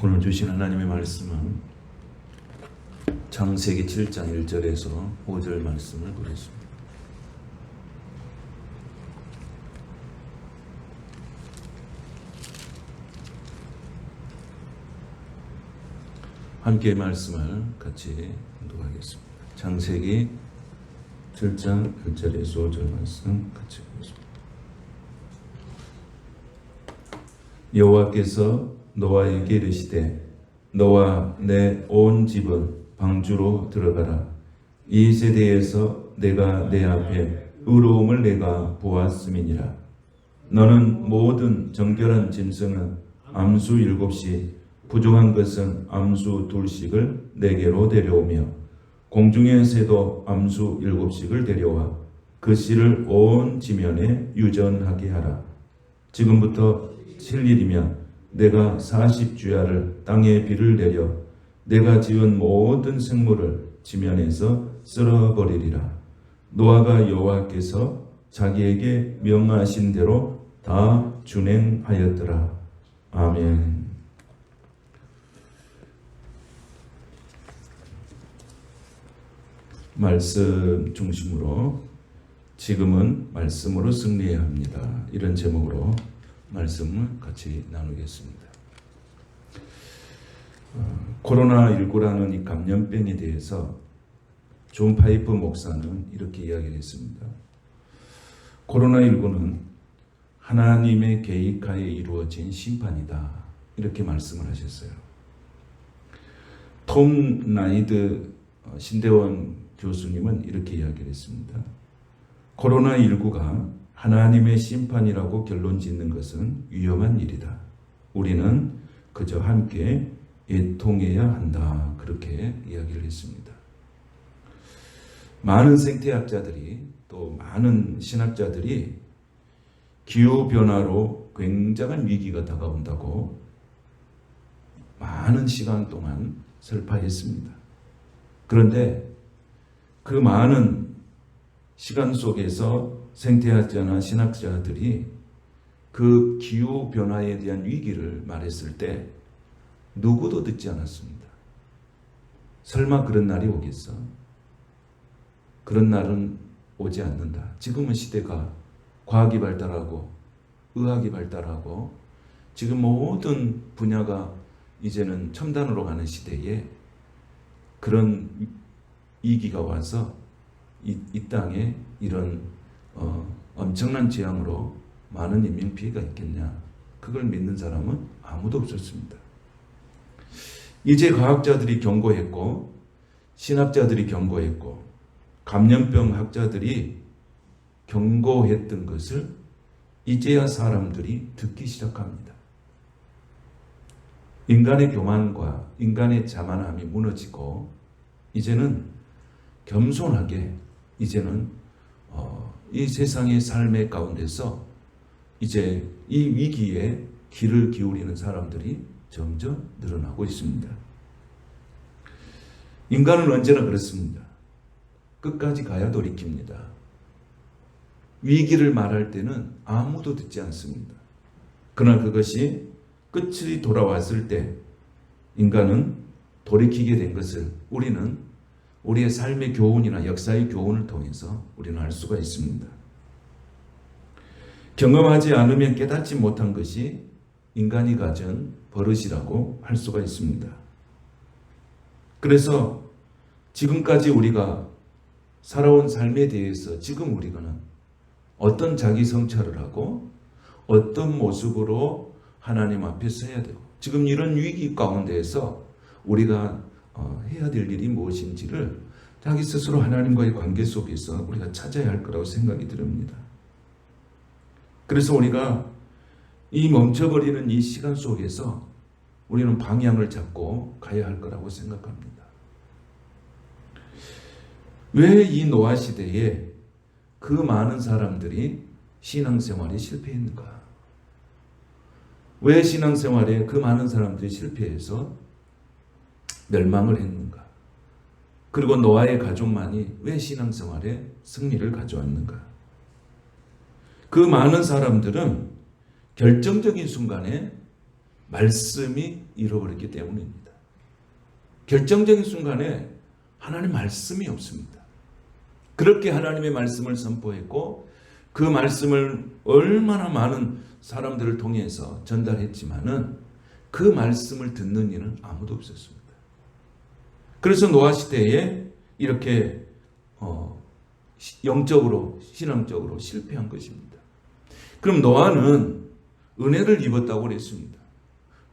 오늘 주신 하나님의 말씀은 창세기 7장 1절에서 5절 말씀을 보겠습니다. 함께 말씀을 같이 공독하겠습니다. 창세기 7장 1절에서 5절 말씀 같이 보겠습니다. 여호와께서 노아에게 이르시되 너와 내 온 집은 방주로 들어가라. 이 세대에서 내가 내 앞에 의로움을 내가 보았음이니라. 너는 모든 정결한 짐승은 암수 7씩 부정한 것은 암수 2씩을 내게로 데려오며 공중의 새도 암수 7씩을 데려와 그 씨를 온 지면에 유전하게 하라. 지금부터 7일이면 내가 40주야를 땅에 비를 내려 내가 지은 모든 생물을 지면에서 쓸어버리리라. 노아가 여호와께서 자기에게 명하신 대로 다 준행하였더라. 아멘. 말씀 중심으로 지금은 말씀으로 승리해야 합니다. 이런 제목으로 말씀을 같이 나누겠습니다. 코로나19라는 이 감염병에 대해서 존 파이프 목사는 이렇게 이야기를 했습니다. 코로나19는 하나님의 계획하에 이루어진 심판이다. 이렇게 말씀을 하셨어요. 톰 나이드 신대원 교수님은 이렇게 이야기를 했습니다. 코로나19가 하나님의 심판이라고 결론 짓는 것은 위험한 일이다. 우리는 그저 함께 애통해야 한다. 그렇게 이야기를 했습니다. 많은 생태학자들이 또 많은 신학자들이 기후변화로 굉장한 위기가 다가온다고 많은 시간 동안 설파했습니다. 그런데 그 많은 시간 속에서 생태학자나 신학자들이 그 기후변화에 대한 위기를 말했을 때 누구도 듣지 않았습니다. 설마 그런 날이 오겠어? 그런 날은 오지 않는다. 지금은 시대가 과학이 발달하고 의학이 발달하고 지금 모든 분야가 이제는 첨단으로 가는 시대에 그런 위기가 와서 이 땅에 이런 엄청난 재앙으로 많은 인명피해가 있겠냐? 그걸 믿는 사람은 아무도 없었습니다. 이제 과학자들이 경고했고 신학자들이 경고했고 감염병 학자들이 경고했던 것을 이제야 사람들이 듣기 시작합니다. 인간의 교만과 인간의 자만함이 무너지고 이제는 겸손하게 이제는 이 세상의 삶의 가운데서 이제 이 위기에 귀를 기울이는 사람들이 점점 늘어나고 있습니다. 인간은 언제나 그렇습니다. 끝까지 가야 돌이킵니다. 위기를 말할 때는 아무도 듣지 않습니다. 그러나 그것이 끝이 돌아왔을 때 인간은 돌이키게 된 것을 우리는 우리의 삶의 교훈이나 역사의 교훈을 통해서 우리는 알 수가 있습니다. 경험하지 않으면 깨닫지 못한 것이 인간이 가진 버릇이라고 할 수가 있습니다. 그래서 지금까지 우리가 살아온 삶에 대해서 지금 우리가는 어떤 자기 성찰을 하고 어떤 모습으로 하나님 앞에 서야 되고 지금 이런 위기 가운데에서 우리가 해야 될 일이 무엇인지를 자기 스스로 하나님과의 관계 속에서 우리가 찾아야 할 거라고 생각이 듭니다. 그래서 우리가 이 멈춰버리는 이 시간 속에서 우리는 방향을 잡고 가야 할 거라고 생각합니다. 왜 이 노아 시대에 그 많은 사람들이 신앙생활에 실패했는가? 왜 신앙생활에 그 많은 사람들이 실패해서 멸망을 했는가? 그리고 노아의 가족만이 왜 신앙생활에 승리를 가져왔는가? 그 많은 사람들은 결정적인 순간에 말씀이 이루어버렸기 때문입니다. 결정적인 순간에 하나님 말씀이 없습니다. 그렇게 하나님의 말씀을 선포했고 그 말씀을 얼마나 많은 사람들을 통해서 전달했지만은 그 말씀을 듣는 이는 아무도 없었습니다. 그래서 노아 시대에 이렇게 영적으로 신앙적으로 실패한 것입니다. 그럼 노아는 은혜를 입었다고 그랬습니다.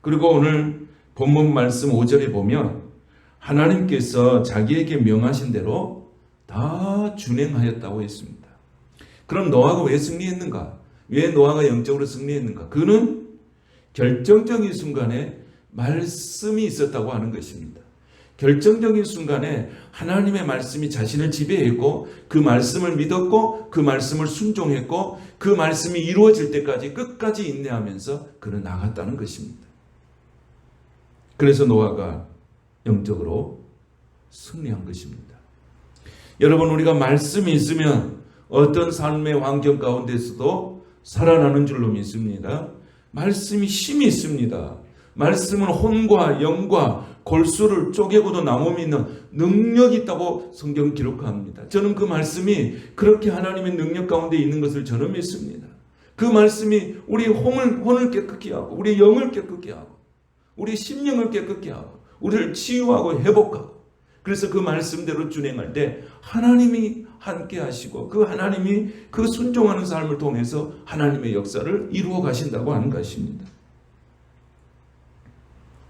그리고 오늘 본문 말씀 5절에 보면 하나님께서 자기에게 명하신 대로 다 준행하였다고 했습니다. 그럼 노아가 왜 승리했는가? 왜 노아가 영적으로 승리했는가? 그는 결정적인 순간에 말씀이 있었다고 하는 것입니다. 결정적인 순간에 하나님의 말씀이 자신을 지배했고 그 말씀을 믿었고 그 말씀을 순종했고 그 말씀이 이루어질 때까지 끝까지 인내하면서 그는 나갔다는 것입니다. 그래서 노아가 영적으로 승리한 것입니다. 여러분, 우리가 말씀이 있으면 어떤 삶의 환경 가운데서도 살아나는 줄로 믿습니다. 말씀이 힘이 있습니다. 말씀은 혼과 영과 골수를 쪼개고도 나무 믿는 능력이 있다고 성경 기록합니다. 저는 그 말씀이 그렇게 하나님의 능력 가운데 있는 것을 저는 믿습니다. 그 말씀이 우리 혼을 깨끗게 하고 우리 영을 깨끗게 하고 우리 심령을 깨끗게 하고 우리를 치유하고 회복하고 그래서 그 말씀대로 준행할 때 하나님이 함께 하시고 그 하나님이 그 순종하는 삶을 통해서 하나님의 역사를 이루어 가신다고 하는 것입니다.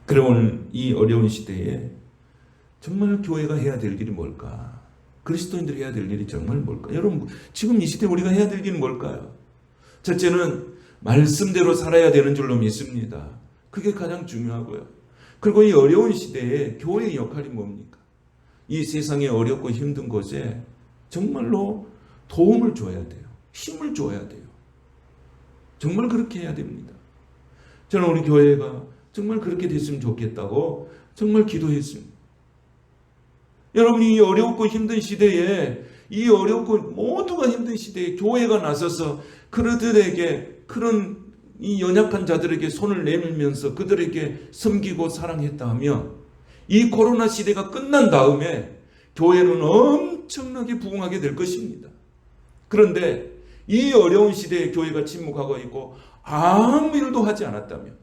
그럼 오늘 이 어려운 시대에 정말 교회가 해야 될 일이 뭘까? 그리스도인들이 해야 될 일이 정말 뭘까? 여러분, 지금 이 시대에 우리가 해야 될 일은 뭘까요? 첫째는 말씀대로 살아야 되는 줄로 믿습니다. 그게 가장 중요하고요. 그리고 이 어려운 시대에 교회의 역할이 뭡니까? 이 세상에 어렵고 힘든 곳에 정말로 도움을 줘야 돼요. 힘을 줘야 돼요. 정말 그렇게 해야 됩니다. 저는 우리 교회가 정말 그렇게 됐으면 좋겠다고 정말 기도했습니다. 여러분이 이 어렵고 힘든 시대에 이 어렵고 모두가 힘든 시대에 교회가 나서서 그들에게 그런 이 연약한 자들에게 손을 내밀면서 그들에게 섬기고 사랑했다 하면 이 코로나 시대가 끝난 다음에 교회는 엄청나게 부흥하게 될 것입니다. 그런데 이 어려운 시대에 교회가 침묵하고 있고 아무 일도 하지 않았다면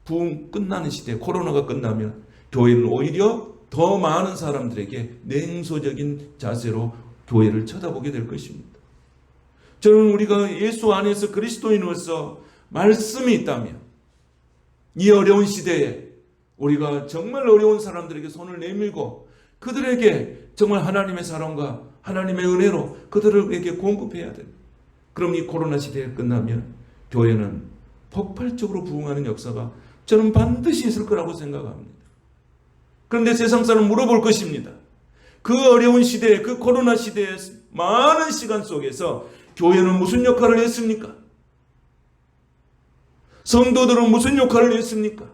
부흥 끝나는 시대 코로나가 끝나면 교회는 오히려 더 많은 사람들에게 냉소적인 자세로 교회를 쳐다보게 될 것입니다. 저는 우리가 예수 안에서 그리스도인으로서 말씀이 있다면 이 어려운 시대에 우리가 정말 어려운 사람들에게 손을 내밀고 그들에게 정말 하나님의 사랑과 하나님의 은혜로 그들에게 공급해야 됩니다. 그럼 이 코로나 시대가 끝나면 교회는 폭발적으로 부흥하는 역사가 저는 반드시 있을 거라고 생각합니다. 그런데 세상 사람 물어볼 것입니다. 그 어려운 시대에 그 코로나 시대의 많은 시간 속에서 교회는 무슨 역할을 했습니까? 성도들은 무슨 역할을 했습니까?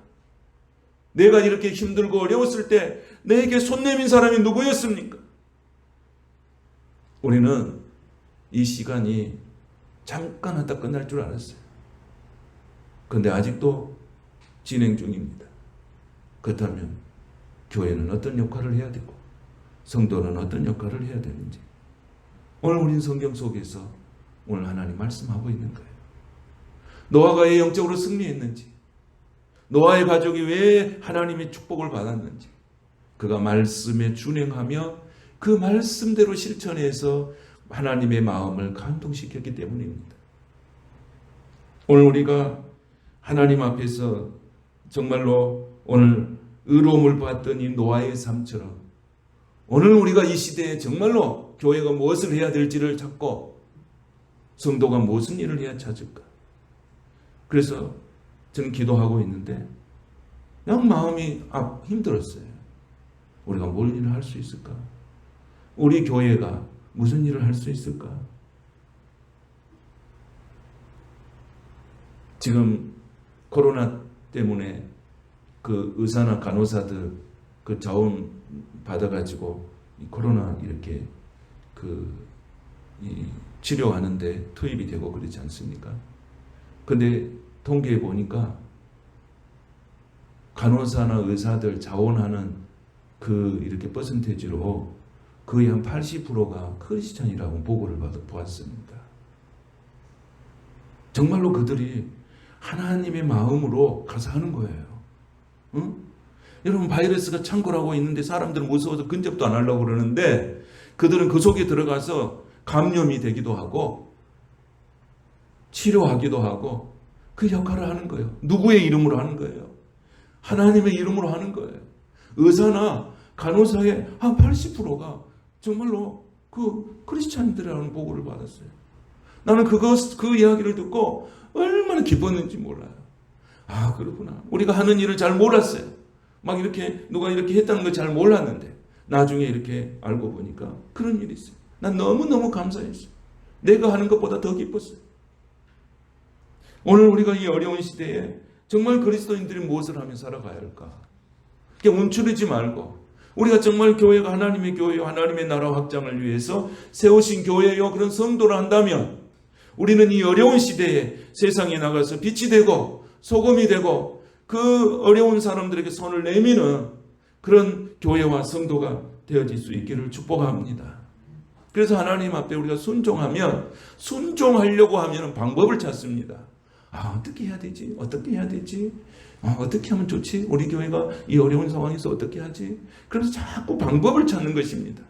내가 이렇게 힘들고 어려웠을 때 내게 손 내민 사람이 누구였습니까? 우리는 이 시간이 잠깐 하다 끝날 줄 알았어요. 그런데 아직도 진행 중입니다. 그렇다면 교회는 어떤 역할을 해야 되고 성도는 어떤 역할을 해야 되는지 오늘 우리는 성경 속에서 오늘 하나님 말씀하고 있는 거예요. 노아가 왜 영적으로 승리했는지 노아의 가족이 왜 하나님의 축복을 받았는지 그가 말씀에 준행하며 그 말씀대로 실천해서 하나님의 마음을 감동시켰기 때문입니다. 오늘 우리가 하나님 앞에서 정말로 오늘 의로움을 받던 이 노아의 삶처럼 오늘 우리가 이 시대에 정말로 교회가 무엇을 해야 될지를 찾고 성도가 무슨 일을 해야 찾을까? 그래서 저는 기도하고 있는데 그냥 마음이 힘들었어요. 우리가 뭘 일을 할 수 있을까? 우리 교회가 무슨 일을 할 수 있을까? 지금 코로나 때문에 그 의사나 간호사들 그 자원 받아가지고 이 코로나 이렇게 이 치료하는데 투입이 되고 그러지 않습니까? 근데 통계에 보니까 간호사나 의사들 자원하는 그 이렇게 퍼센테이지로 거의 한 80%가 크리스찬이라고 보고를 보았습니다. 정말로 그들이 하나님의 마음으로 가서 하는 거예요. 응? 여러분, 바이러스가 창궐하고 있는데 사람들은 무서워서 근접도 안 하려고 그러는데 그들은 그 속에 들어가서 감염이 되기도 하고 치료하기도 하고 그 역할을 하는 거예요. 누구의 이름으로 하는 거예요? 하나님의 이름으로 하는 거예요. 의사나 간호사의 한 80%가 정말로 그 크리스찬들이라는 보고를 받았어요. 나는 그 이야기를 듣고 얼마나 기뻤는지 몰라요. 아, 그렇구나. 우리가 하는 일을 잘 몰랐어요. 막 이렇게 누가 이렇게 했다는 걸 잘 몰랐는데 나중에 이렇게 알고 보니까 그런 일이 있어요. 난 너무너무 감사했어요. 내가 하는 것보다 더 기뻤어요. 오늘 우리가 이 어려운 시대에 정말 그리스도인들이 무엇을 하며 살아가야 할까? 그냥 움츠리지 말고 우리가 정말 교회가 하나님의 교회요, 하나님의 나라 확장을 위해서 세우신 교회요, 그런 성도를 한다면 우리는 이 어려운 시대에 세상에 나가서 빛이 되고 소금이 되고 그 어려운 사람들에게 손을 내미는 그런 교회와 성도가 되어질 수 있기를 축복합니다. 그래서 하나님 앞에 우리가 순종하려고 하면 방법을 찾습니다. 아, 어떻게 해야 되지? 어떻게 해야 되지? 어떻게 하면 좋지? 우리 교회가 이 어려운 상황에서 어떻게 하지? 그래서 자꾸 방법을 찾는 것입니다.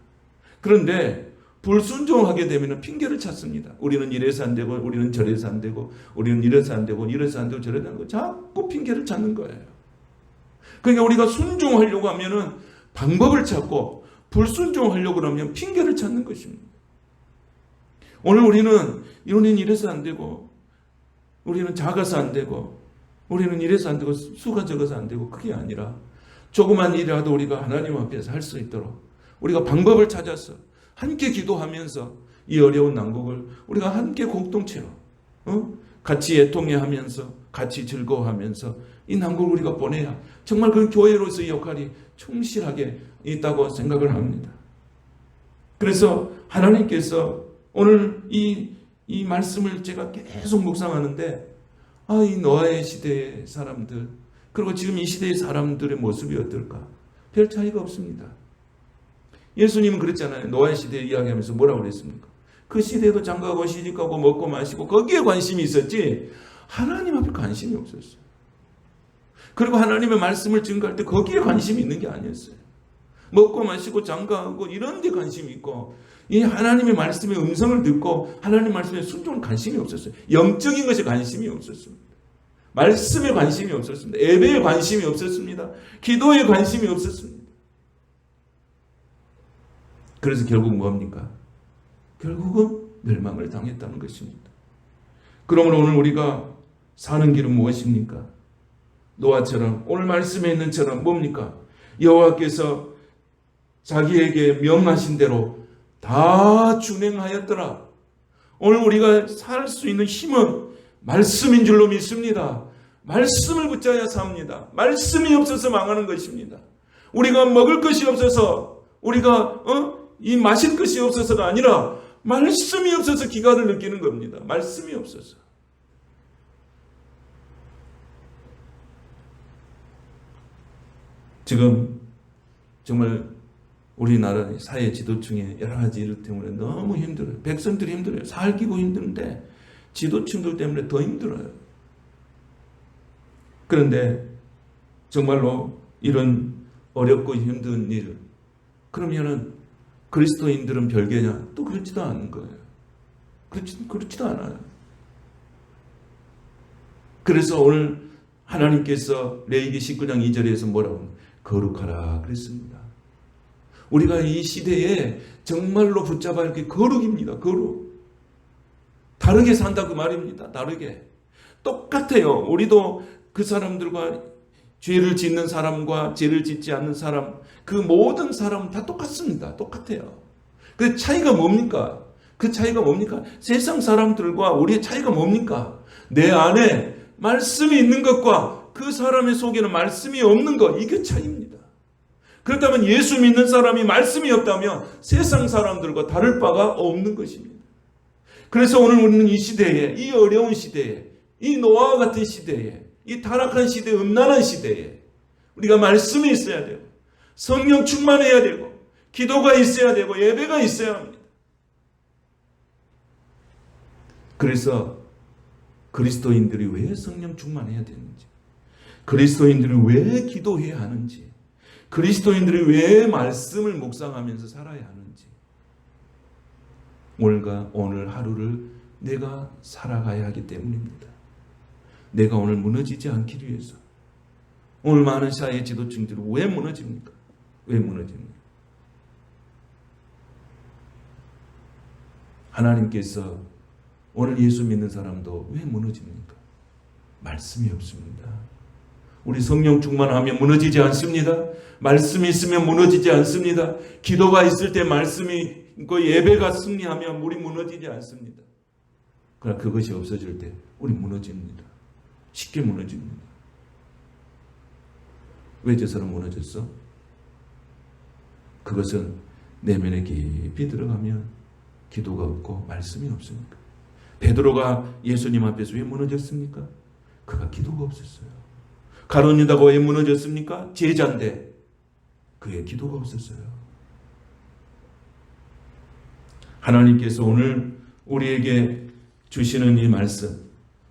그런데 불순종하게 되면 핑계를 찾습니다. 우리는 이래서 안 되고, 우리는 저래서 안 되고, 우리는 이래서 안 되고, 이래서 안 되고, 저래서 안 되고, 자꾸 핑계를 찾는 거예요. 그러니까 우리가 순종하려고 하면은 방법을 찾고, 불순종하려고 하면 핑계를 찾는 것입니다. 오늘 우리는 이래서 안 되고, 우리는 작아서 안 되고, 우리는 이래서 안 되고, 수가 적어서 안 되고, 그게 아니라 조그만 일이라도 우리가 하나님 앞에서 할 수 있도록 우리가 방법을 찾아서 함께 기도하면서 이 어려운 난국을 우리가 함께 공동체로 같이 애통해하면서 같이 즐거워하면서 이 난국을 우리가 보내야 정말 그 교회로서의 역할이 충실하게 있다고 생각을 합니다. 그래서 하나님께서 오늘 이 말씀을 제가 계속 묵상하는데 이 노아의 시대의 사람들 그리고 지금 이 시대의 사람들의 모습이 어떨까? 별 차이가 없습니다. 예수님은 그랬잖아요. 노아의 시대 이야기하면서 뭐라고 그랬습니까? 그 시대도 장가가고 시집가고 먹고 마시고 거기에 관심이 있었지 하나님 앞에 관심이 없었어요. 그리고 하나님의 말씀을 증거할 때 거기에 관심이 있는 게 아니었어요. 먹고 마시고 장가가고 이런 데 관심이 있고 이 하나님의 말씀의 음성을 듣고 하나님 말씀에 순종할 관심이 없었어요. 영적인 것에 관심이 없었습니다. 말씀에 관심이 없었습니다. 예배에 관심이 없었습니다. 기도에 관심이 없었습니다. 그래서 결국 뭡니까? 결국은 멸망을 당했다는 것입니다. 그러므로 오늘 우리가 사는 길은 무엇입니까? 노아처럼 오늘 말씀에 있는 처럼 뭡니까? 여호와께서 자기에게 명하신 대로 다 준행하였더라. 오늘 우리가 살 수 있는 힘은 말씀인 줄로 믿습니다. 말씀을 붙잡아야 삽니다. 말씀이 없어서 망하는 것입니다. 우리가 먹을 것이 없어서 우리가 이 마실 것이 없어서가 아니라 말씀이 없어서 기가를 느끼는 겁니다. 말씀이 없어서. 지금 정말 우리나라 사회 지도층의 여러 가지 일 때문에 너무 힘들어요. 백성들이 힘들어요. 살기고 힘든데 지도층들 때문에 더 힘들어요. 그런데 정말로 이런 어렵고 힘든 일 그러면은 그리스도인들은 별개냐? 또 그렇지도 않은 거예요. 그렇지도 않아요. 그래서 오늘 하나님께서 레위기 19장 2절에서 뭐라고 거룩하라 그랬습니다. 우리가 이 시대에 정말로 붙잡아야 할 게 거룩입니다. 거룩. 다르게 산다 그 말입니다. 다르게. 똑같아요. 우리도 그 사람들과 죄를 짓는 사람과 죄를 짓지 않는 사람 그 모든 사람은 다 똑같습니다. 똑같아요. 그 차이가 뭡니까? 그 차이가 뭡니까? 세상 사람들과 우리의 차이가 뭡니까? 내 안에 말씀이 있는 것과 그 사람의 속에는 말씀이 없는 것 이게 차이입니다. 그렇다면 예수 믿는 사람이 말씀이 없다면 세상 사람들과 다를 바가 없는 것입니다. 그래서 오늘 우리는 이 시대에 이 어려운 시대에 이 노아와 같은 시대에 이 타락한 시대, 음란한 시대에 우리가 말씀이 있어야 되고 성령 충만해야 되고 기도가 있어야 되고 예배가 있어야 합니다. 그래서 그리스도인들이 왜 성령 충만해야 되는지, 그리스도인들이 왜 기도해야 하는지, 그리스도인들이 왜 말씀을 묵상하면서 살아야 하는지, 오늘 하루를 내가 살아가야 하기 때문입니다. 내가 오늘 무너지지 않기 위해서. 오늘 많은 사회 지도층들이 왜 무너집니까? 왜 무너집니까? 하나님께서 오늘 예수 믿는 사람도 왜 무너집니까? 말씀이 없습니다. 우리 성령 충만하면 무너지지 않습니다. 말씀이 있으면 무너지지 않습니다. 기도가 있을 때 말씀이 있고 예배가 승리하면 우리 무너지지 않습니다. 그러나 그것이 없어질 때 우리 무너집니다. 쉽게 무너집니다. 왜 저 사람 무너졌어? 그것은 내면에 깊이 들어가면 기도가 없고 말씀이 없으니까. 베드로가 예수님 앞에서 왜 무너졌습니까? 그가 기도가 없었어요. 가룟 유다가 왜 무너졌습니까? 제자인데 그의 기도가 없었어요. 하나님께서 오늘 우리에게 주시는 이 말씀,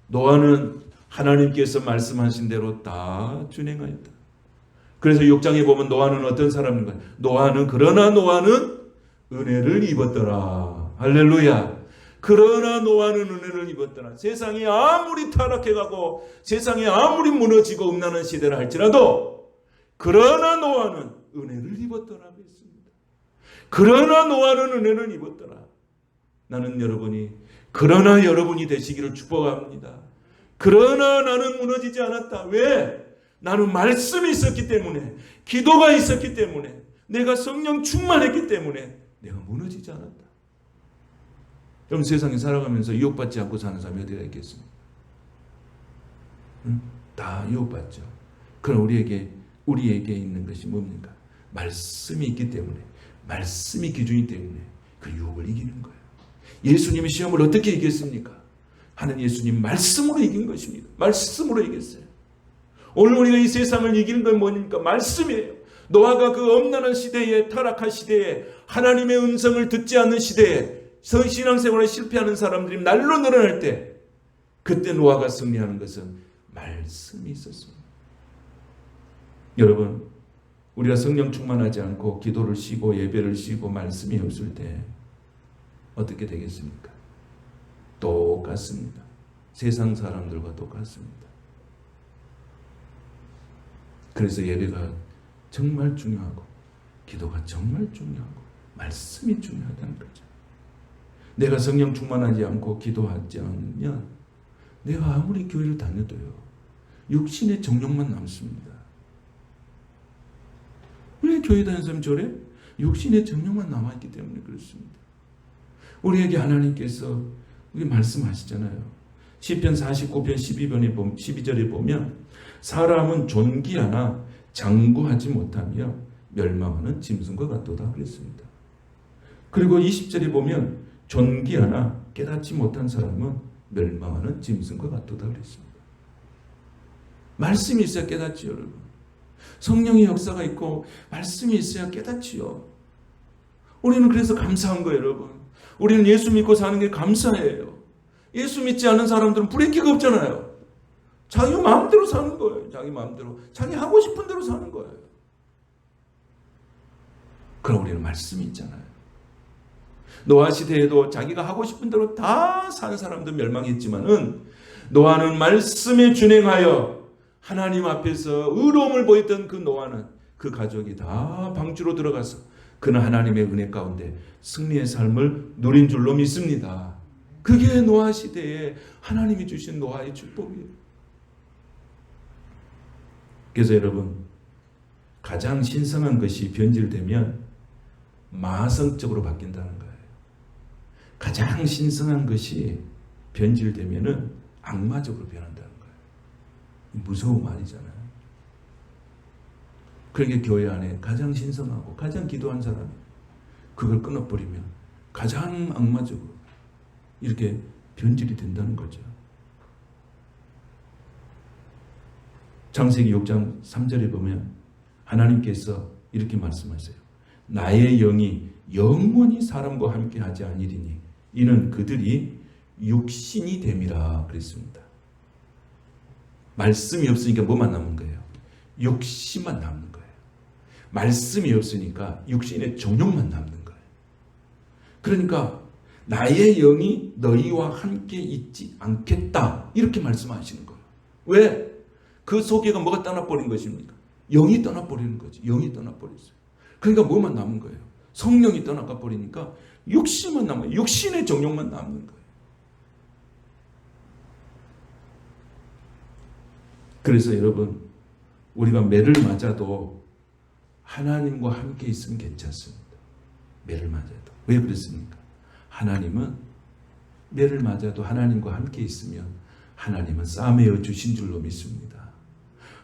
노아는 하나님께서 말씀하신 대로 다 준행하였다. 그래서 6장에 보면 노아는 어떤 사람인가? 그러나 노아는 은혜를 입었더라. 할렐루야. 그러나 노아는 은혜를 입었더라. 세상이 아무리 타락해가고 세상이 아무리 무너지고 음란한 시대라 할지라도 그러나 노아는 은혜를 입었더라 했습니다. 그러나 노아는 은혜를 입었더라. 나는 그러나 여러분이 되시기를 축복합니다. 그러나 나는 무너지지 않았다. 왜? 나는 말씀이 있었기 때문에, 기도가 있었기 때문에, 내가 성령 충만했기 때문에 내가 무너지지 않았다. 여러분, 세상에 살아가면서 유혹받지 않고 사는 사람이 어디가 있겠습니까? 응? 다 유혹받죠. 그럼 우리에게 있는 것이 뭡니까? 말씀이 있기 때문에, 말씀이 기준이 때문에 그 유혹을 이기는 거예요. 예수님이 시험을 어떻게 이겼습니까? 하는 예수님 말씀으로 이긴 것입니다. 말씀으로 이겼어요. 오늘 우리가 이 세상을 이기는 건 뭐입니까? 말씀이에요. 노아가 그 엄난한 시대에, 타락한 시대에, 하나님의 음성을 듣지 않는 시대에 신앙생활에 실패하는 사람들이 날로 늘어날 때, 그때 노아가 승리하는 것은 말씀이 있었습니다. 여러분, 우리가 성령 충만하지 않고 기도를 쉬고 예배를 쉬고 말씀이 없을 때 어떻게 되겠습니까? 똑같습니다. 세상 사람들과 똑같습니다. 그래서 예배가 정말 중요하고 기도가 정말 중요하고 말씀이 중요하다는 거죠. 내가 성령 충만하지 않고 기도하지 않으면 내가 아무리 교회를 다녀도요, 육신의 정욕만 남습니다. 왜 교회 다니는 사람이 저래? 육신의 정욕만 남아있기 때문에 그렇습니다. 우리에게 하나님께서 말씀하시잖아요. 시편 49편 12절에 보면 사람은 존귀하나 장구하지 못하며 멸망하는 짐승과 같도다 그랬습니다. 그리고 20절에 보면 존귀하나 깨닫지 못한 사람은 멸망하는 짐승과 같도다 그랬습니다. 말씀이 있어야 깨닫지요, 여러분. 성령의 역사가 있고 말씀이 있어야 깨닫지요. 우리는 그래서 감사한 거예요, 여러분. 우리는 예수 믿고 사는 게 감사해요. 예수 믿지 않는 사람들은 브레이크가 없잖아요. 자기 마음대로 사는 거예요. 자기 마음대로. 자기 하고 싶은 대로 사는 거예요. 그럼 우리는 말씀이 있잖아요. 노아 시대에도 자기가 하고 싶은 대로 다 사는 사람도 멸망했지만은 노아는 말씀에 준행하여 하나님 앞에서 의로움을 보였던 그 노아는 그 가족이 다 방주로 들어가서 그는 하나님의 은혜 가운데 승리의 삶을 누린 줄로 믿습니다. 그게 노아 시대에 하나님이 주신 노아의 축복이에요. 그래서 여러분, 가장 신성한 것이 변질되면 마성적으로 바뀐다는 거예요. 가장 신성한 것이 변질되면은 악마적으로 변한다는 거예요. 무서운 말이잖아요. 그러니까 교회 안에 가장 신성하고 가장 기도한 사람이 그걸 끊어버리면 가장 악마적으로 이렇게 변질이 된다는 거죠. 창세기 6장 3절에 보면 하나님께서 이렇게 말씀하세요. 나의 영이 영원히 사람과 함께 하지 아니리니 이는 그들이 육신이 됨이라 그랬습니다. 말씀이 없으니까 뭐만 남는 거예요? 육신만 남는 거예요. 말씀이 없으니까 육신의 정욕만 남는 거예요. 그러니까 나의 영이 너희와 함께 있지 않겠다 이렇게 말씀하시는 거예요. 왜? 그 속에가 뭐가 떠나버린 것입니까? 영이 떠나버리는 거지. 영이 떠나버렸어요. 그러니까 뭐만 남은 거예요? 성령이 떠나가 버리니까 육신만 남아요. 육신의 정욕만 남는 거예요. 그래서 여러분, 우리가 매를 맞아도 하나님과 함께 있으면 괜찮습니다. 매를 맞아도. 왜 그렇습니까? 하나님은 매를 맞아도 하나님과 함께 있으면 하나님은 싸매어 주신 줄로 믿습니다.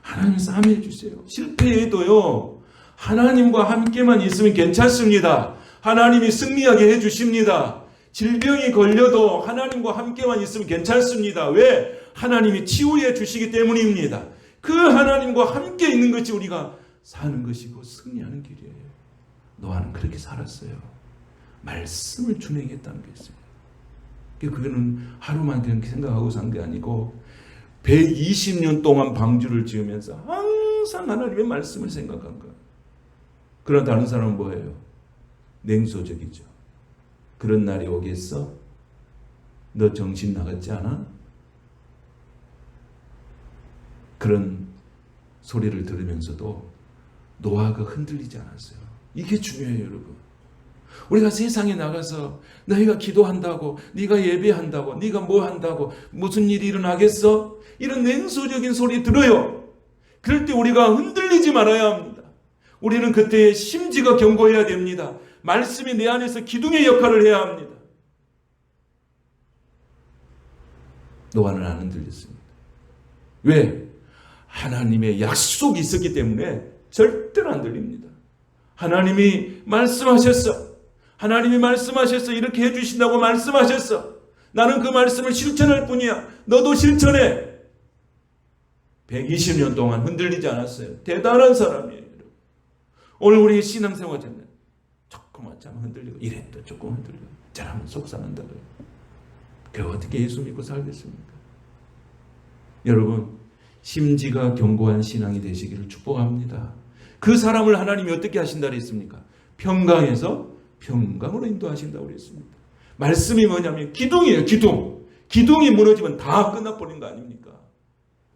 하나님 싸매어 주세요. 실패해도요, 하나님과 함께만 있으면 괜찮습니다. 하나님이 승리하게 해주십니다. 질병이 걸려도 하나님과 함께만 있으면 괜찮습니다. 왜? 하나님이 치유해 주시기 때문입니다. 그 하나님과 함께 있는 것이 우리가 사는 것이고 승리하는 길이에요. 노아는 그렇게 살았어요. 말씀을 준행했다는 게 있어요. 그거는 하루만 그냥 생각하고 산 게 아니고 120년 동안 방주를 지으면서 항상 하나님의 말씀을 생각한 거예요. 그러나 다른 사람은 뭐예요? 냉소적이죠. 그런 날이 오겠어? 너 정신 나갔지 않아? 그런 소리를 들으면서도 노아가 흔들리지 않았어요. 이게 중요해요, 여러분. 우리가 세상에 나가서 너희가 기도한다고, 네가 예배한다고, 네가 뭐 한다고, 무슨 일이 일어나겠어? 이런 냉소적인 소리 들어요. 그럴 때 우리가 흔들리지 말아야 합니다. 우리는 그때 심지가 견고해야 됩니다. 말씀이 내 안에서 기둥의 역할을 해야 합니다. 노아는 안 흔들렸습니다. 왜? 하나님의 약속이 있었기 때문에 절대로 안 들립니다. 하나님이 말씀하셨어. 하나님이 말씀하셨어. 이렇게 해주신다고 말씀하셨어. 나는 그 말씀을 실천할 뿐이야. 너도 실천해. 120년 동안 흔들리지 않았어요. 대단한 사람이에요. 오늘 우리의 신앙생활 때문에 조금만 참 흔들리고 이랬다 조금 흔들리고 잘하면 속상한다. 그래 어떻게 예수 믿고 살겠습니까? 여러분, 심지가 견고한 신앙이 되시기를 축복합니다. 그 사람을 하나님이 어떻게 하신다 그랬습니까? 평강에서 평강으로 인도하신다고 그랬습니다. 말씀이 뭐냐면 기둥이에요. 기둥. 기둥이 무너지면 다 끝나버린 거 아닙니까?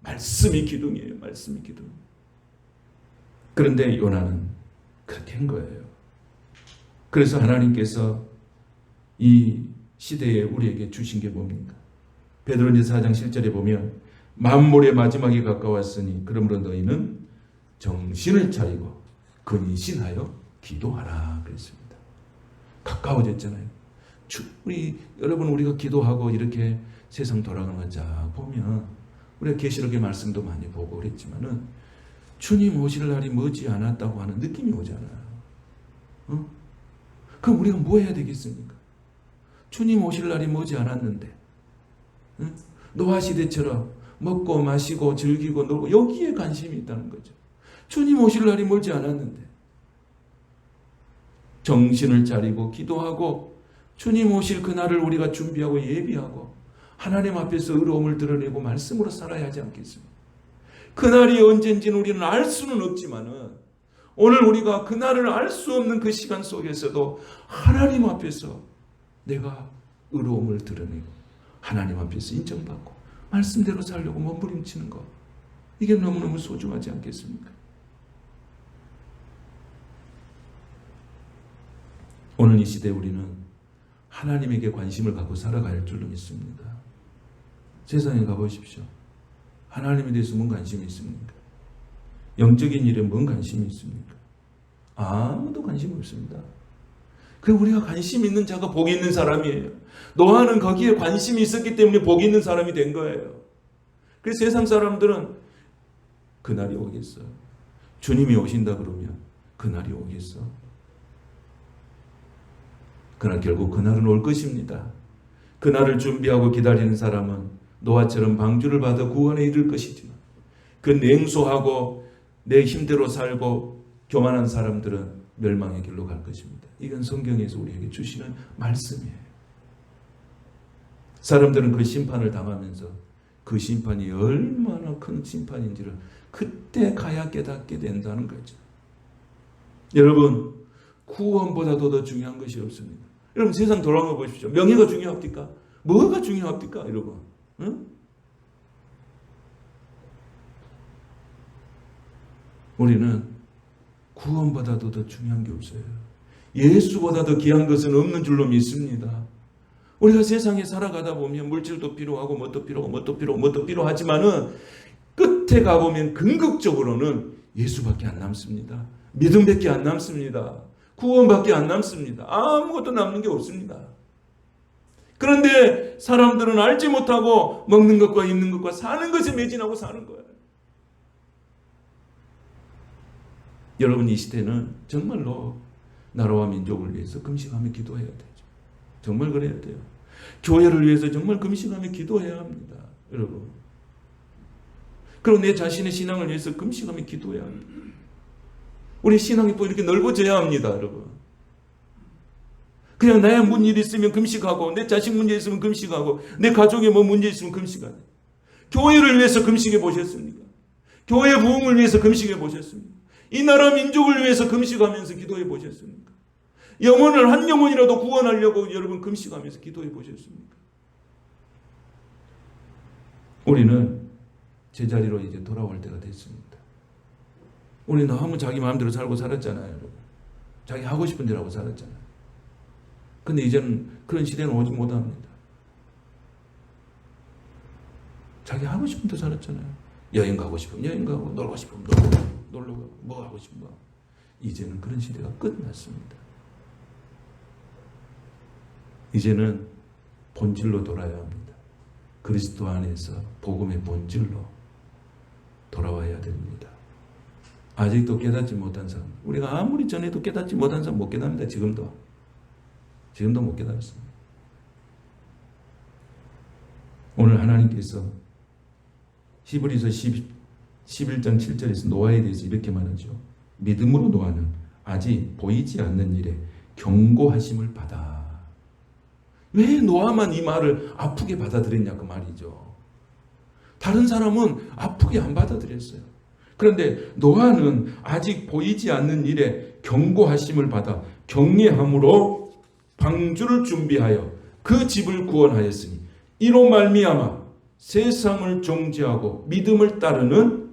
말씀이 기둥이에요. 말씀이 기둥. 그런데 요나는 그렇게 한 거예요. 그래서 하나님께서 이 시대에 우리에게 주신 게 뭡니까? 베드로전서 4장 7절에 보면 만물의 마지막이 가까웠으니 그러므로 너희는 정신을 차리고 근신하여 기도하라 그랬습니다. 가까워졌잖아요. 여러분 우리가 기도하고 이렇게 세상 돌아가는 거 쫙 보면 우리가 계시록의 말씀도 많이 보고 그랬지만은 주님 오실 날이 머지 않았다고 하는 느낌이 오잖아요. 그럼 우리가 뭐 해야 되겠습니까? 주님 오실 날이 머지 않았는데 노아 시대처럼 먹고 마시고 즐기고 놀고 여기에 관심이 있다는 거죠. 주님 오실 날이 멀지 않았는데 정신을 차리고 기도하고 주님 오실 그날을 우리가 준비하고 예비하고 하나님 앞에서 의로움을 드러내고 말씀으로 살아야 하지 않겠습니까? 그날이 언젠지는 우리는 알 수는 없지만은 오늘 우리가 그날을 알 수 없는 그 시간 속에서도 하나님 앞에서 내가 의로움을 드러내고 하나님 앞에서 인정받고 말씀대로 살려고 몸부림치는 것, 이게 너무너무 소중하지 않겠습니까? 오늘 이 시대에 우리는 하나님에게 관심을 갖고 살아갈 줄로 믿습니다. 세상에 가보십시오. 하나님에 대해서 뭔 관심이 있습니까? 영적인 일에 뭔 관심이 있습니까? 아무도 관심 없습니다. 그럼 우리가 관심 있는 자가 복이 있는 사람이에요. 노아는 거기에 관심이 있었기 때문에 복이 있는 사람이 된 거예요. 그래서 세상 사람들은 그날이 오겠어. 주님이 오신다 그러면 그날이 오겠어. 그러나 결국 그날은 올 것입니다. 그날을 준비하고 기다리는 사람은 노아처럼 방주를 받아 구원에 이를 것이지만 그 냉소하고 내 힘대로 살고 교만한 사람들은 멸망의 길로 갈 것입니다. 이건 성경에서 우리에게 주시는 말씀이에요. 사람들은 그 심판을 당하면서 그 심판이 얼마나 큰 심판인지를 그때 가야 깨닫게 된다는 거죠. 여러분, 구원보다도 더 중요한 것이 없습니다. 여러분, 세상 돌아가 보십시오. 명예가 중요합니까? 뭐가 중요합니까? 여러분, 응? 우리는 구원보다도 더 중요한 게 없어요. 예수보다 더 귀한 것은 없는 줄로 믿습니다. 우리가 세상에 살아가다 보면 물질도 필요하고 뭣도 필요하고 뭣도 필요하고 뭣도 필요하지만은 끝에 가보면 궁극적으로는 예수밖에 안 남습니다. 믿음밖에 안 남습니다. 구원밖에 안 남습니다. 아무것도 남는 게 없습니다. 그런데 사람들은 알지 못하고 먹는 것과 입는 것과 사는 것에 매진하고 사는 거예요. 여러분, 이 시대는 정말로 나라와 민족을 위해서 금식하며 기도해야 되죠. 정말 그래야 돼요. 교회를 위해서 정말 금식하며 기도해야 합니다. 여러분. 그리고 내 자신의 신앙을 위해서 금식하며 기도해야 합니다. 우리 신앙이 또 이렇게 넓어져야 합니다. 여러분. 그냥 나의 문제 있으면 금식하고 내 자식 문제 있으면 금식하고 내 가족에 뭐 문제 있으면 금식하고 교회를 위해서 금식해 보셨습니까? 교회 부흥을 위해서 금식해 보셨습니까? 이 나라 민족을 위해서 금식하면서 기도해 보셨습니까? 영혼을 한 영혼이라도 구원하려고 여러분 금식하면서 기도해 보셨습니까? 우리는 제자리로 이제 돌아올 때가 됐습니다. 우리 너무 자기 마음대로 살고 살았잖아요. 여러분. 자기 하고 싶은 대로 하고 살았잖아요. 근데 이제는 그런 시대는 오지 못합니다. 자기 하고 싶은 대로 살았잖아요. 여행 가고 싶으면 여행 가고 놀고 싶으면 놀러 가고 뭐 하고 싶으면 뭐. 이제는 그런 시대가 끝났습니다. 이제는 본질로 돌아야 합니다. 그리스도 안에서 복음의 본질로 돌아와야 됩니다. 아직도 깨닫지 못한 사람, 우리가 아무리 전에도 깨닫지 못한 사람 못 깨닫습니다. 지금도 못 깨닫습니다. 오늘 하나님께서 히브리서 11장 7절에서 노아에 대해서 이렇게 말하죠. 믿음으로 노아는 아직 보이지 않는 일에 경고하심을 받아. 왜 노아만 이 말을 아프게 받아들였냐 그 말이죠. 다른 사람은 아프게 안 받아들였어요. 그런데 노아는 아직 보이지 않는 일에 경고하심을 받아 경외함으로 방주를 준비하여 그 집을 구원하였으니 이로 말미암아 세상을 정죄하고 믿음을 따르는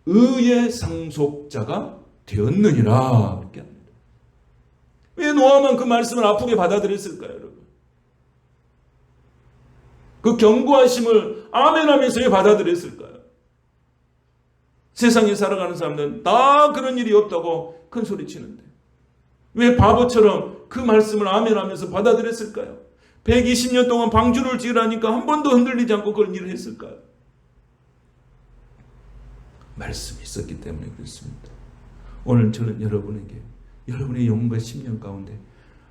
의의 상속자가 되었느니라. 이렇게 합니다. 왜 노아만 그 말씀을 아프게 받아들였을까요, 여러분? 그 경고하심을 아멘하면서 왜 받아들였을까요? 세상에 살아가는 사람들은 다 그런 일이 없다고 큰 소리 치는데 왜 바보처럼 그 말씀을 아멘하면서 받아들였을까요? 120년 동안 방주를 지으라니까 한 번도 흔들리지 않고 그런 일을 했을까요? 말씀이 있었기 때문에 그렇습니다. 오늘 저는 여러분에게 여러분의 영혼과 심령 가운데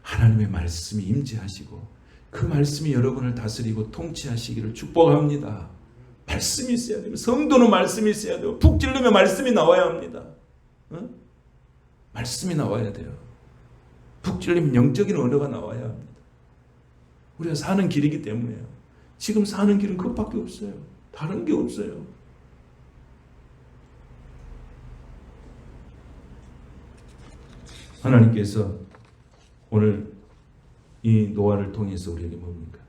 하나님의 말씀이 임재하시고 그 말씀이 여러분을 다스리고 통치하시기를 축복합니다. 말씀이 있어야 돼요. 성도는 말씀이 있어야 돼요. 푹 찔르면 말씀이 나와야 합니다. 어? 말씀이 나와야 돼요. 푹 찔리면 영적인 언어가 나와야 합니다. 우리가 사는 길이기 때문에요. 지금 사는 길은 그것밖에 없어요. 다른 게 없어요. 하나님께서 오늘 이 노아를 통해서 우리에게 뭡니까?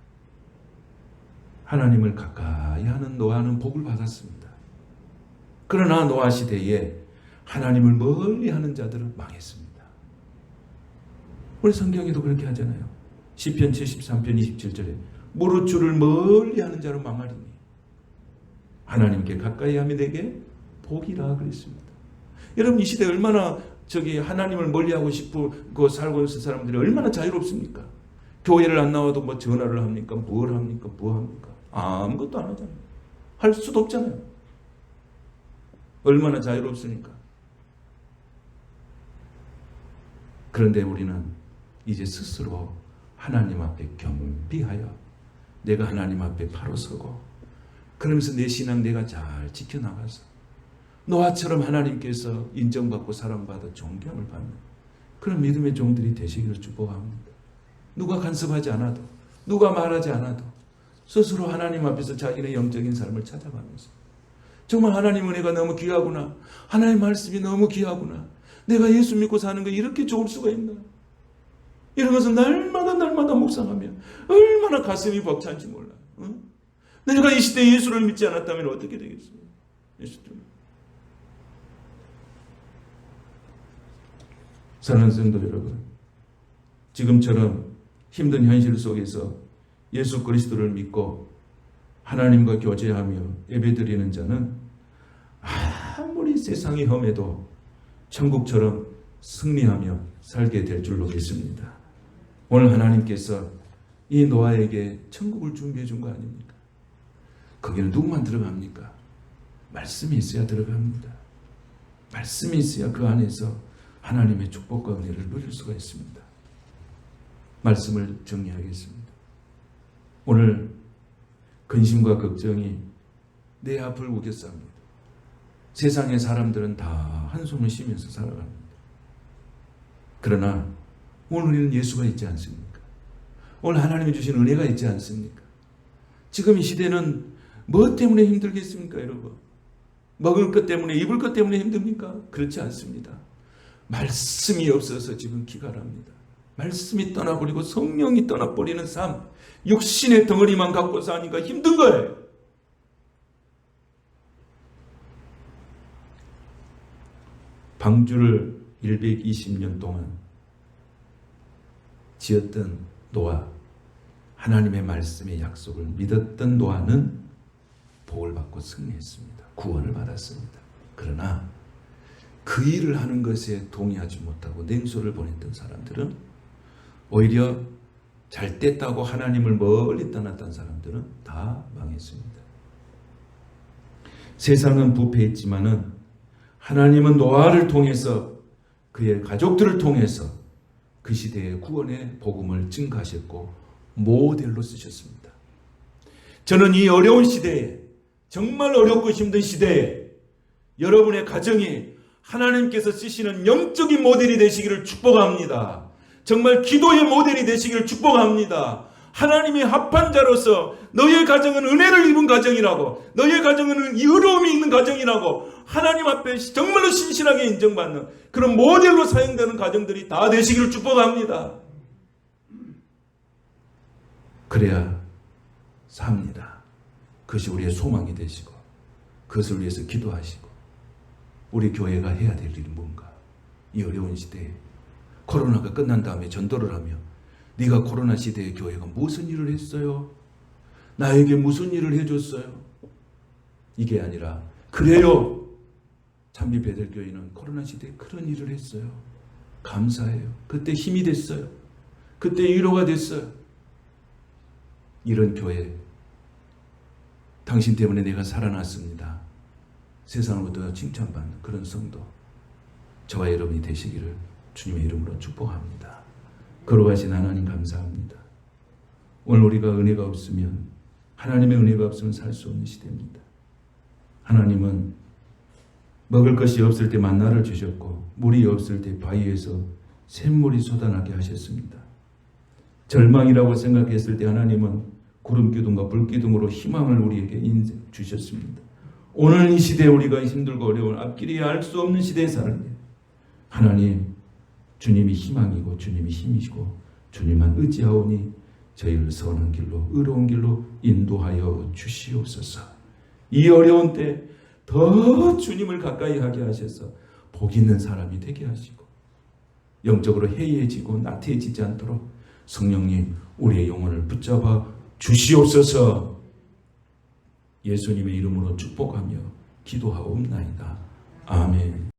하나님을 가까이 하는 노아는 복을 받았습니다. 그러나 노아 시대에 하나님을 멀리 하는 자들은 망했습니다. 우리 성경에도 그렇게 하잖아요. 시편 73편 27절에 무릇 주를 멀리 하는 자는 망하리니 하나님께 가까이 함이 내게 복이라 그랬습니다. 여러분 이 시대에 얼마나 하나님을 멀리하고 싶고 살고 있는 사람들이 얼마나 자유롭습니까? 교회를 안 나와도 뭐 전화를 합니까? 뭘 합니까? 뭐 합니까? 아무것도 안 하잖아요. 할 수도 없잖아요. 얼마나 자유롭습니까? 그런데 우리는 이제 스스로 하나님 앞에 겸비하여 내가 하나님 앞에 바로 서고 그러면서 내 신앙 내가 잘 지켜나가서 노아처럼 하나님께서 인정받고 사랑받아 존경을 받는 그런 믿음의 종들이 되시기를 축복합니다. 누가 간섭하지 않아도, 누가 말하지 않아도 스스로 하나님 앞에서 자기의 영적인 삶을 찾아가면서 정말 하나님 은혜가 너무 귀하구나, 하나님 말씀이 너무 귀하구나, 내가 예수 믿고 사는 거 이렇게 좋을 수가 있나, 이런 것은 날마다 묵상하며 얼마나 가슴이 벅찬지 몰라요. 응? 내가 이 시대에 예수를 믿지 않았다면 어떻게 되겠어요? 사랑하는 성도 여러분, 지금처럼 힘든 현실 속에서 예수 그리스도를 믿고 하나님과 교제하며 예배드리는 자는 아무리 세상이 험해도 천국처럼 승리하며 살게 될 줄로 믿습니다. 오늘 하나님께서 이 노아에게 천국을 준비해 준 거 아닙니까? 거기는 누구만 들어갑니까? 말씀이 있어야 들어갑니다. 말씀이 있어야 그 안에서 하나님의 축복과 은혜를 누릴 수가 있습니다. 말씀을 정리하겠습니다. 오늘 근심과 걱정이 내 앞을 우겼습니다. 세상의 사람들은 다 한숨을 쉬면서 살아갑니다. 그러나 오늘 우리는 예수가 있지 않습니까? 오늘 하나님이 주신 은혜가 있지 않습니까? 지금 이 시대는 뭐 때문에 힘들겠습니까, 여러분? 먹을 것 때문에, 입을 것 때문에 힘듭니까? 그렇지 않습니다. 말씀이 없어서 지금 기갈합니다. 말씀이 떠나버리고 성령이 떠나버리는 삶, 육신의 덩어리만 갖고 사니까 힘든 거예요. 방주를 120년 동안 지었던 노아, 하나님의 말씀의 약속을 믿었던 노아는 복을 받고 승리했습니다. 구원을 받았습니다. 그러나 그 일을 하는 것에 동의하지 못하고 냉소를 보냈던 사람들은, 오히려 잘 됐다고 하나님을 멀리 떠났던 사람들은 다 망했습니다. 세상은 부패했지만은 하나님은 노아를 통해서, 그의 가족들을 통해서 그 시대의 구원의 복음을 증가하셨고 모델로 쓰셨습니다. 저는 이 어려운 시대에, 정말 어렵고 힘든 시대에 여러분의 가정이 하나님께서 쓰시는 영적인 모델이 되시기를 축복합니다. 정말 기도의 모델이 되시기를 축복합니다. 하나님의 합한 자로서 너의 가정은 은혜를 입은 가정이라고, 너의 가정은 의로움이 있는 가정이라고 하나님 앞에 정말로 신실하게 인정받는 그런 모델로 사용되는 가정들이 다 되시기를 축복합니다. 그래야 삽니다. 그것이 우리의 소망이 되시고, 그것을 위해서 기도하시고, 우리 교회가 해야 될 일이 뭔가, 이 어려운 시대에 코로나가 끝난 다음에 전도를 하며, 네가 코로나 시대의 교회가 무슨 일을 했어요? 나에게 무슨 일을 해줬어요? 이게 아니라, 그래요, 참비 베들교회는 코로나 시대에 그런 일을 했어요. 감사해요. 그때 힘이 됐어요. 그때 위로가 됐어요. 이런 교회, 당신 때문에 내가 살아났습니다. 세상으로부터 칭찬받는 그런 성도, 저와 여러분이 되시기를 주님의 이름으로 축복합니다. 걸어가신 하나님 감사합니다. 오늘 우리가 은혜가 없으면, 하나님의 은혜가 없으면 살 수 없는 시대입니다. 하나님은 먹을 것이 없을 때 만나를 주셨고, 물이 없을 때 바위에서 샘물이 솟아나게 하셨습니다. 절망이라고 생각했을 때 하나님은 구름기둥과 불기둥으로 희망을 우리에게 주셨습니다. 오늘 이 시대에 우리가 힘들고 어려운, 앞길이 알 수 없는 시대에 사는데 하나님, 주님이 희망이고 주님이 힘이시고 주님만 의지하오니 저희를 선한 길로, 의로운 길로 인도하여 주시옵소서. 이 어려운 때 더 주님을 가까이 하게 하셔서 복 있는 사람이 되게 하시고, 영적으로 해이해지고 나태해지지 않도록 성령님 우리의 영혼을 붙잡아 주시옵소서. 예수님의 이름으로 축복하며 기도하옵나이다. 아멘.